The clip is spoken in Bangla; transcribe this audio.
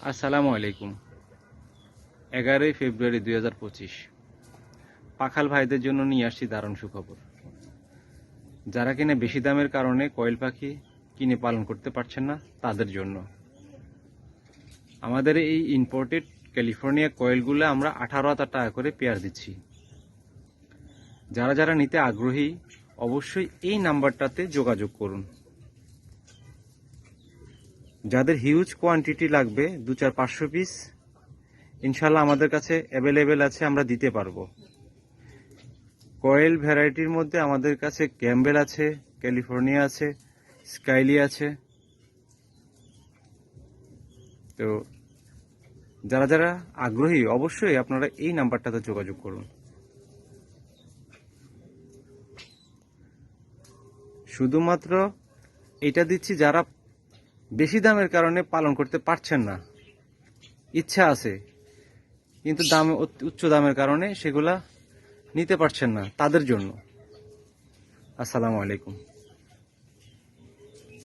আসসালামু আলাইকুম। 11ই ফেব্রুয়ারি 2025 পাখাল ভাইদের জন্য নিয়ে আসছি দারুণ সুখবর। যারা কিনা বেশি দামের কারণে কোয়েল পাখি কিনে পালন করতে পারছেন না, তাদের জন্য আমাদের এই ইম্পোর্টেড ক্যালিফোর্নিয়া কোয়েলগুলো আমরা 18,000 টাকা করে পেয়ার দিচ্ছি। যারা যারা নিতে আগ্রহী অবশ্যই এই নাম্বারটাতে যোগাযোগ করুন। যাদের হিউজ কোয়ান্টিটি লাগবে 2-4-500 পিস, ইনশাল্লাহ আমাদের কাছে অ্যাভেলেবেল আছে, আমরা দিতে পারবো। কোয়েল ভ্যারাইটির মধ্যে আমাদের কাছে ক্যাম্বেল আছে, ক্যালিফোর্নিয়া আছে, স্কাইলি আছে। তো যারা যারা আগ্রহী অবশ্যই আপনারা এই নাম্বারটাতে যোগাযোগ করুন। শুধুমাত্র এটা দিচ্ছি যারা বেশি দামের কারণে পালন করতে পারছেন না, ইচ্ছা আছে কিন্তু দাম উচ্চ দামের কারণে সেগুলা নিতে পারছেন না, তাদের জন্য। আসসালামু আলাইকুম।